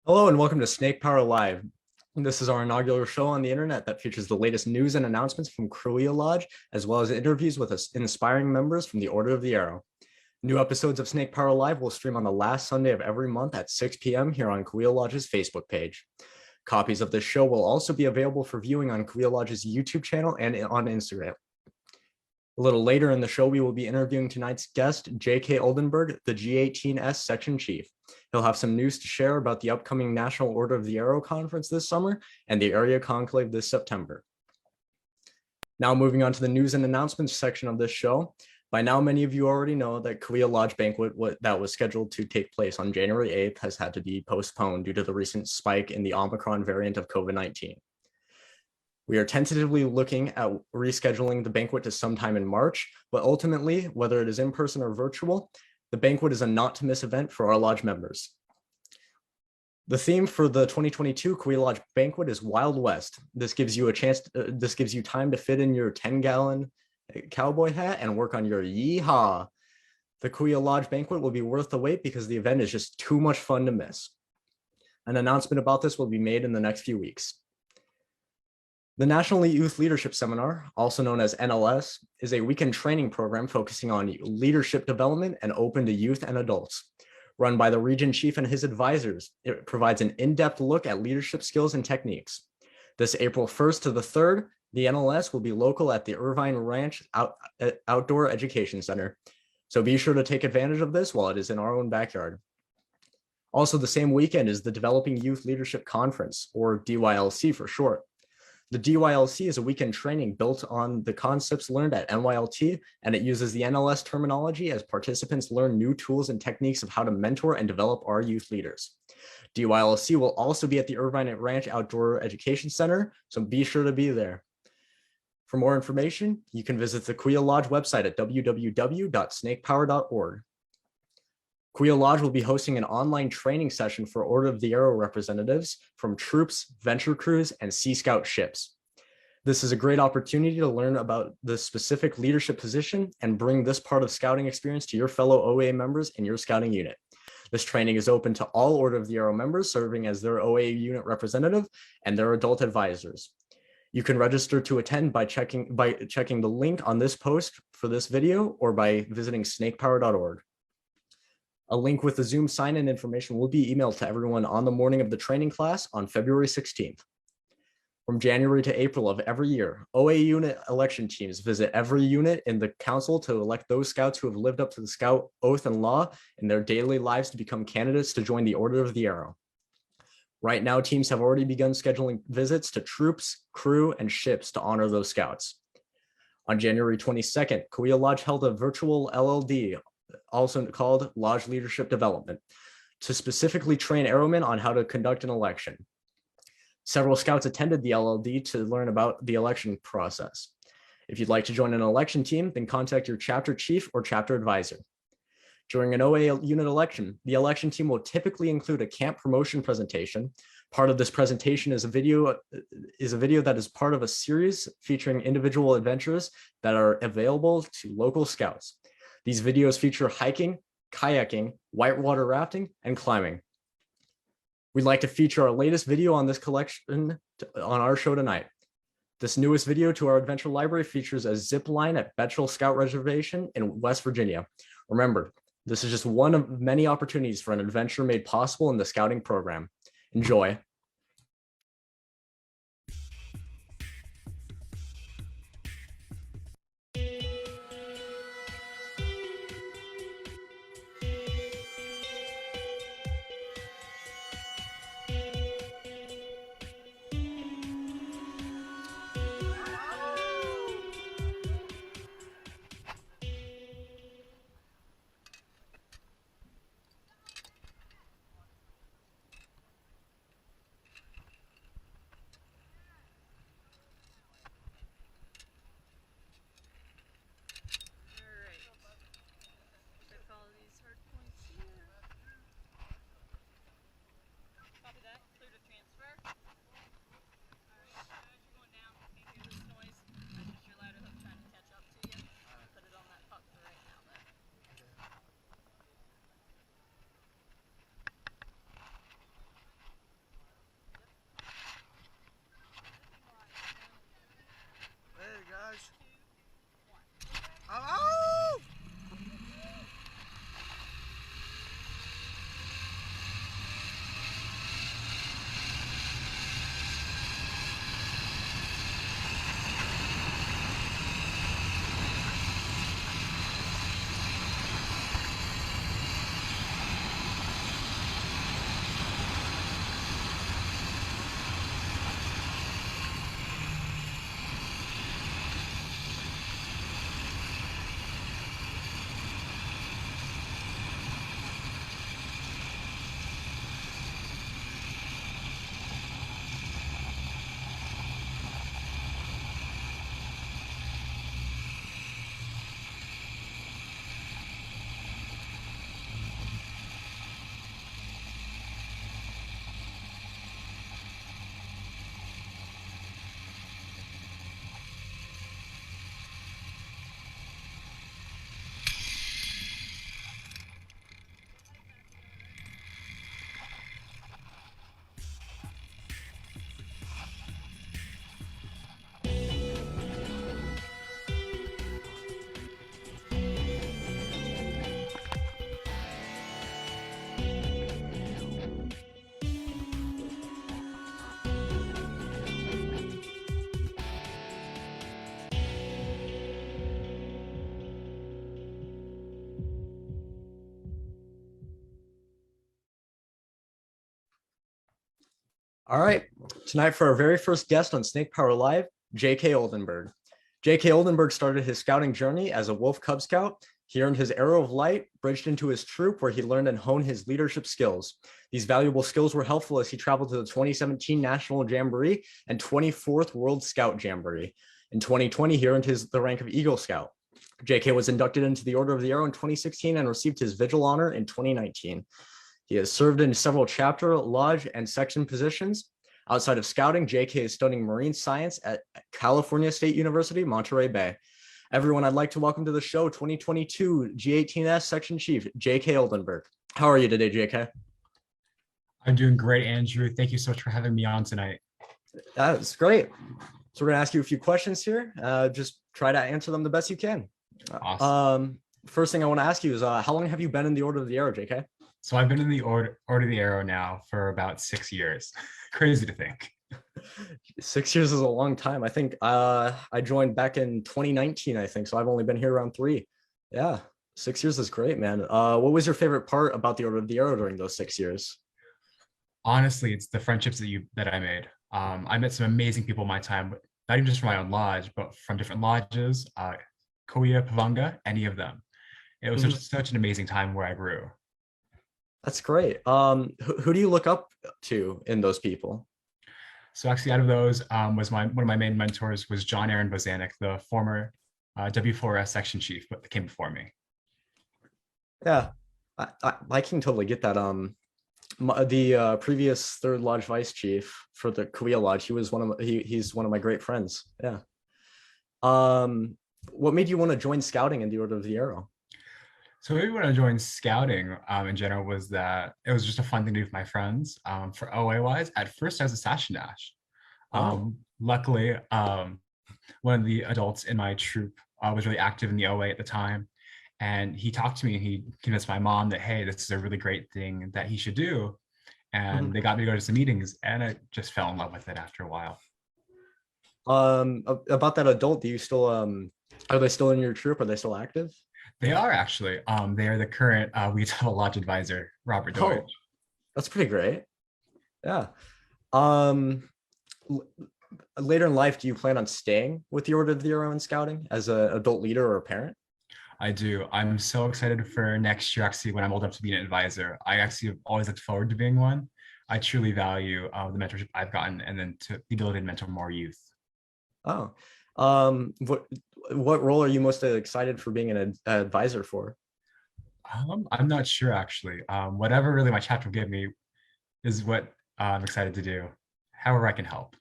Hello and welcome to Snakepower Live. This is our inaugural show on the internet that features the latest news and announcements from Cahuilla Lodge, as well as interviews with inspiring members from the Order of the Arrow. New episodes of Snakepower Live will stream on the last Sunday of every month at 6 p.m. here on Cahuilla Lodge's Facebook page. Copies of this show will also be available for viewing on Cahuilla Lodge's YouTube channel and on Instagram. A little later in the show, we will be interviewing tonight's guest, J.K. Oldenburg, the G18S Section Chief. He'll have some news to share about the upcoming National Order of the Arrow Conference this summer and the area conclave this September. Now moving on to the news and announcements section of this show. By now, many of you already know that Cahuilla Lodge banquet that was scheduled to take place on January 8th has had to be postponed due to the recent spike in the Omicron variant of COVID-19. We are tentatively looking at rescheduling the banquet to sometime in March, but ultimately, whether it is in person or virtual, the banquet is a not to miss event for our lodge members. The theme for the 2022 Cahuilla Lodge banquet is Wild West. This gives you time to fit in your 10-gallon cowboy hat and work on your yeehaw. The Cahuilla Lodge banquet will be worth the wait because the event is just too much fun to miss. An announcement about this will be made in the next few weeks. The National Youth Leadership Seminar, also known as NLS, is a weekend training program focusing on leadership development and open to youth and adults. Run by the region chief and his advisors, it provides an in-depth look at leadership skills and techniques. This April 1st to the 3rd, the NLS will be local at the Irvine Ranch Outdoor Education Center. So be sure to take advantage of this while it is in our own backyard. Also, the same weekend is the Developing Youth Leadership Conference, or DYLC for short. The DYLC is a weekend training built on the concepts learned at NYLT, and it uses the NLS terminology as participants learn new tools and techniques of how to mentor and develop our youth leaders. DYLC will also be at the Irvine Ranch Outdoor Education Center, so be sure to be there. For more information, you can visit the Cahuilla Lodge website at www.snakepower.org. Cahuilla Lodge will be hosting an online training session for Order of the Arrow representatives from troops, venture crews, and Sea Scout ships. This is a great opportunity to learn about the specific leadership position and bring this part of scouting experience to your fellow OA members in your scouting unit. This training is open to all Order of the Arrow members serving as their OA unit representative and their adult advisors. You can register to attend by checking the link on this post for this video or by visiting snakepower.org. A link with the Zoom sign-in information will be emailed to everyone on the morning of the training class on February 16th. From January to April of every year, OA unit election teams visit every unit in the council to elect those scouts who have lived up to the scout oath and law in their daily lives to become candidates to join the Order of the Arrow. Right now, teams have already begun scheduling visits to troops, crew, and ships to honor those scouts. On January 22nd, Cahuilla Lodge held a virtual LLD, also called Lodge Leadership Development, to specifically train airmen on how to conduct an election. Several scouts attended the LLD to learn about the election process. If you'd like to join an election team, then contact your chapter chief or chapter advisor. During an OA unit election, the election team will typically include a camp promotion presentation. Part of this presentation is a video that is part of a series featuring individual adventures that are available to local scouts. These videos feature hiking, kayaking, whitewater rafting, and climbing. We'd like to feature our latest video on this collection on our show tonight. This newest video to our adventure library features a zip line at Betchel Scout Reservation in West Virginia. Remember, this is just one of many opportunities for an adventure made possible in the scouting program. Enjoy. All right, tonight for our very first guest on Snakepower Live, J.K. Oldenburg. J.K. Oldenburg started his scouting journey as a Wolf Cub Scout. He earned his Arrow of Light, bridged into his troop, where he learned and honed his leadership skills. These valuable skills were helpful as he traveled to the 2017 National Jamboree and 24th World Scout Jamboree. In 2020, he earned the rank of Eagle Scout. J.K. was inducted into the Order of the Arrow in 2016 and received his Vigil honor in 2019. He has served in several chapter, lodge, and section positions. Outside of scouting, J.K. is studying marine science at California State University, Monterey Bay. Everyone, I'd like to welcome to the show 2022 G18S Section Chief, J.K. Oldenburg. How are you today, J.K.? I'm doing great, Andrew. Thank you so much for having me on tonight. That's great. So we're going to ask you a few questions here. Just try to answer them the best you can. Awesome. First thing I want to ask you is, how long have you been in the Order of the Arrow, J.K.? So I've been in the Order of the Arrow now for about 6 years. Crazy to think. 6 years is a long time. I think I joined back in 2019, I think. So I've only been here around 3. Yeah, 6 years is great, man. What was your favorite part about the Order of the Arrow during those 6 years? Honestly, it's the friendships that I made. I met some amazing people in my time, not even just from my own lodge, but from different lodges, Cahuilla, Pavanga, any of them. It was such an amazing time where I grew. That's great. Who do you look up to in those people? So actually, out of those, was one of my main mentors was John Aaron Bozanic, the former W4S Section Chief, but came before me. Yeah, I can totally get that. The previous third lodge vice chief for the Cahuilla Lodge, he's one of my great friends. Yeah. What made you want to join scouting in the Order of the Arrow? So maybe when I joined scouting in general was that it was just a fun thing to do with my friends. For OA wise, at first I was a Sash and Dash. Luckily, one of the adults in my troop was really active in the OA at the time. And he talked to me and he convinced my mom that, hey, this is a really great thing that he should do. And they got me to go to some meetings and I just fell in love with it after a while. About that adult, do you still, are they still in your troop? Are they still active? They are actually. They are the current Cahuilla Lodge advisor, Robert Deutsch. Oh, that's pretty great. Yeah. Later in life, do you plan on staying with the Order of the Arrow and scouting as an adult leader or a parent? I do. I'm so excited for next year, actually, when I'm old enough to be an advisor. I actually have always looked forward to being one. I truly value the mentorship I've gotten and then the ability to mentor more youth. Oh, what role are you most excited for being an advisor for? I'm not sure, actually. Whatever really my chapter will give me is what I'm excited to do. However I can help.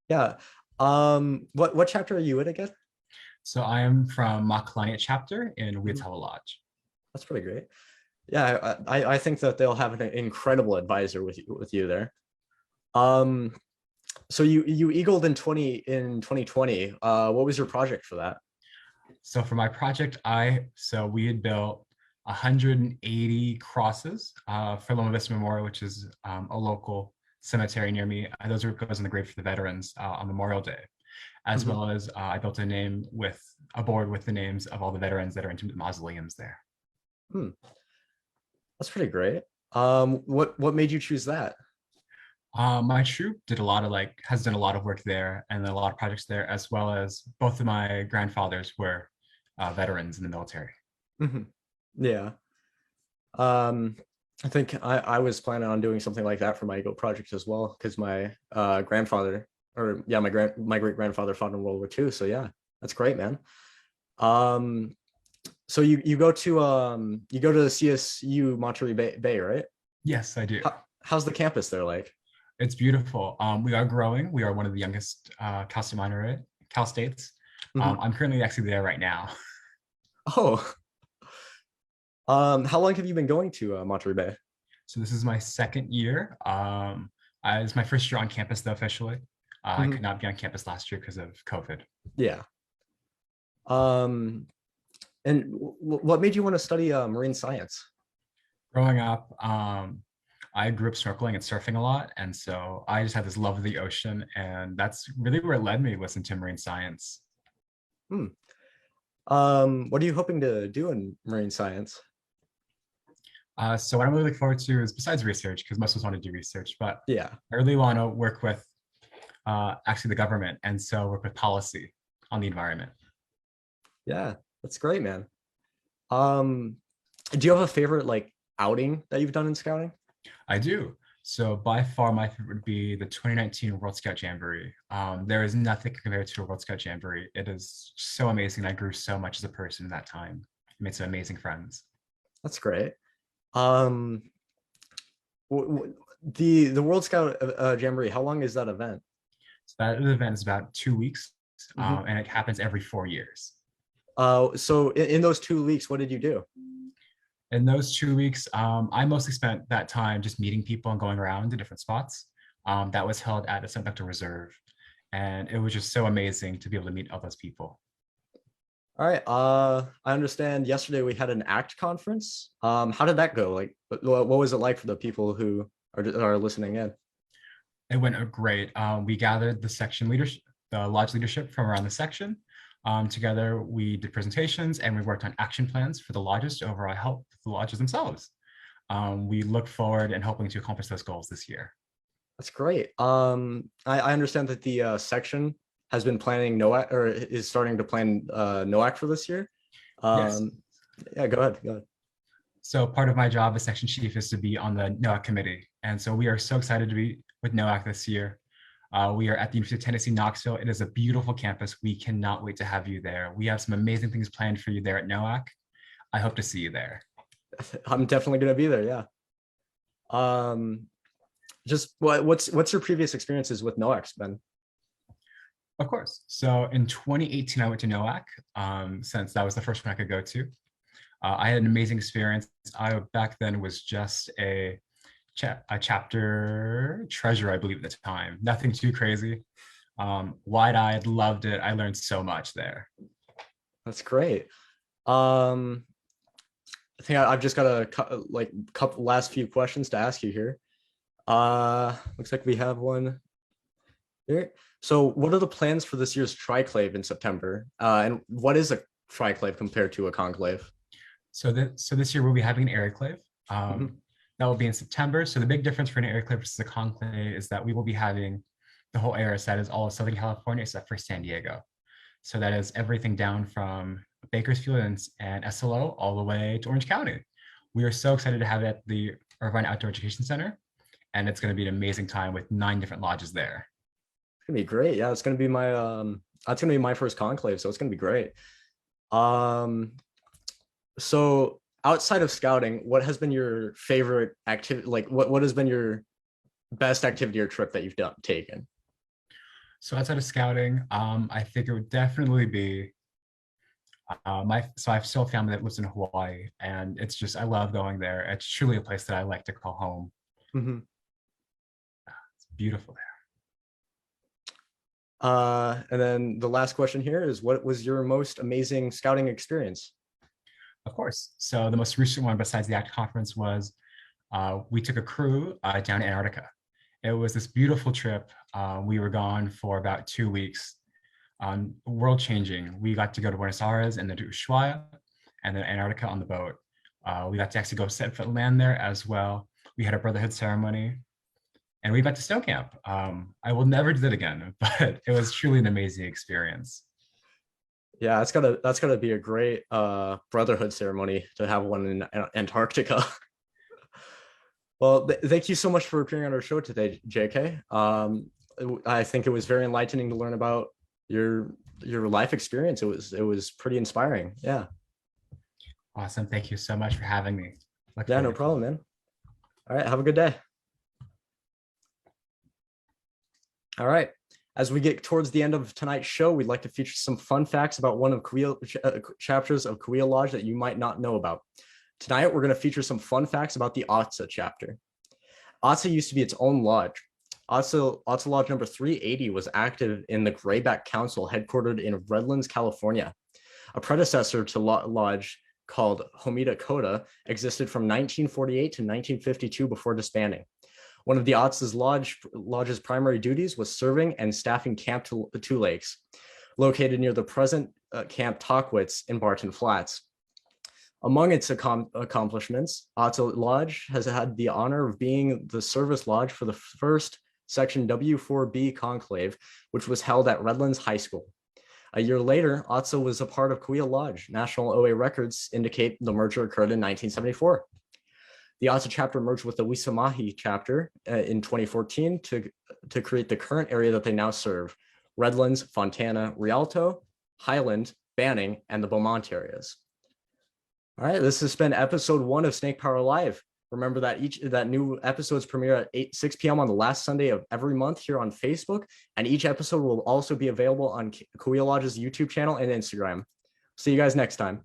Yeah. What chapter are you in again? So I am from Makalania chapter in Cahuilla Lodge. That's pretty great. Yeah, I think that they'll have an incredible advisor with you there. So you eagled in 2020. What was your project for that? So for my project, we had built 180 crosses for Loma Vista Memorial, which is a local cemetery near me. Those goes in the grave for the veterans on Memorial Day, as well as I built a board with the names of all the veterans that are entombed at mausoleums there. That's pretty great. What made you choose that? My troop has done a lot of work there and a lot of projects there, as well as both of my grandfathers were veterans in the military. Yeah. I think I was planning on doing something like that for my Eagle project as well, because my grandfather, my great grandfather fought in World War II. So yeah, that's great, man. So you go to the CSU Monterey Bay, right? Yes, I do. How's the campus there like? It's beautiful. We are growing. We are one of the youngest Cal States. I'm currently actually there right now. Oh. How long have you been going to Monterey Bay? So this is my second year. It's my first year on campus though, officially. I could not be on campus last year because of COVID. Yeah. And what made you want to study marine science? Growing up, I grew up snorkeling and surfing a lot. And so I just had this love of the ocean. And that's really where it led me, was into marine science. What are you hoping to do in marine science? So what I'm really looking forward to is besides research, because most of us want to do research, but Yeah. I really want to work with actually the government and so work with policy on the environment. Yeah, that's great, man. Um, do you have a favorite like outing that you've done in scouting? I do. So by far, my favorite would be the 2019 World Scout Jamboree. There is nothing compared to a World Scout Jamboree. It is so amazing. I grew so much as a person in that time. I made some amazing friends. That's great. Um, the World Scout Jamboree, how long is that event? So that event is about 2 weeks, Mhm. and it happens every 4 years. So in those 2 weeks, what did you do? In those 2 weeks, I mostly spent that time just meeting people and going around to different spots. That was held at the Sempector Reserve, and it was just so amazing to be able to meet all those people. All right. I understand yesterday we had an ACT conference. How did that go? Like, what was it like for the people who are listening in? It went great. We gathered the section leadership, the lodge leadership from around the section. Together, we did presentations and we worked on action plans for the lodges to overall help the lodges themselves. We look forward and hoping to accomplish those goals this year. That's great. I understand that the section has been planning NOAC or is starting to plan NOAC for this year. Yes. Yeah, go ahead. Go ahead. So part of my job as section chief is to be on the NOAC committee. And so we are so excited to be with NOAC this year. We are at the University of Tennessee, Knoxville. It is a beautiful campus. We cannot wait to have you there. We have some amazing things planned for you there at NOAC. I hope to see you there. I'm definitely gonna be there. Yeah. Um, just what's your previous experiences with NOAC been? Of course. So in 2018, I went to NOAC since that was the first one I could go to. I had an amazing experience. I back then was just a chapter treasurer, I believe, at the time. Nothing too crazy. Wide-eyed, loved it. I learned so much there. That's great. I think I've just got a like couple last few questions to ask you here. Looks like we have one here. So, what are the plans for this year's triclave in September? And what is a triclave compared to a conclave? So this year we'll be having an aeroclave. Mhm. That will be in September. So the big difference for an aeroclave versus a conclave is that we will be having the whole area set as all of Southern California except for San Diego. So that is everything down from Bakersfield and SLO all the way to Orange County. We are so excited to have it at the Irvine Outdoor Education Center, and it's going to be an amazing time with 9 different lodges there. It's gonna be great. Yeah, it's gonna be my that's gonna be my first conclave, so it's gonna be great. Um, so outside of scouting, what has been your favorite activity? Like, what has been your best activity or trip that you've taken? So outside of scouting, I think it would definitely be so I have still a family that lives in Hawaii, and it's just I love going there. It's truly a place that I like to call home. Mhm. It's beautiful there. And then the last question here is, what was your most amazing scouting experience? Of course. So the most recent one, besides the ACT conference, was we took a crew down to Antarctica. It was this beautiful trip. We were gone for about 2 weeks. World changing. We got to go to Buenos Aires and then to Ushuaia and then Antarctica on the boat. We got to actually go set foot land there as well. We had a brotherhood ceremony and we got to snow camp. I will never do that again, but it was truly an amazing experience. Yeah, that's gotta be a great brotherhood ceremony to have one in Antarctica. Well, thank you so much for appearing on our show today, JK. I think it was very enlightening to learn about your life experience. It was pretty inspiring. Yeah. Awesome. Thank you so much for having me. Yeah, no problem, man. All right, have a good day. All right. As we get towards the end of tonight's show, we'd like to feature some fun facts about one of chapters of Cahuilla Lodge that you might not know about. Tonight, we're going to feature some fun facts about the Otsa chapter. Otsa used to be its own lodge. Otsa Lodge number 380 was active in the Grayback Council, headquartered in Redlands, California. A predecessor to Lodge called Homita Kota existed from 1948 to 1952 before disbanding. One of the Otsa's lodge's primary duties was serving and staffing Camp Two Lakes, located near the present Camp Tockwitz in Barton Flats. Among its accomplishments, Otto Lodge has had the honor of being the service lodge for the first Section W4B conclave, which was held at Redlands High School. A year later, Otso was a part of Cahuilla Lodge. National OA records indicate the merger occurred in 1974. The Otso chapter merged with the Wisamahi chapter in 2014 to create the current area that they now serve: Redlands, Fontana, Rialto, Highland, Banning, and the Beaumont areas. All right, this has been episode 1 of Snakepower Live. Remember that new episodes premiere at 6 p.m. on the last Sunday of every month here on Facebook, and each episode will also be available on Cahuilla Lodge's YouTube channel and Instagram. See you guys next time.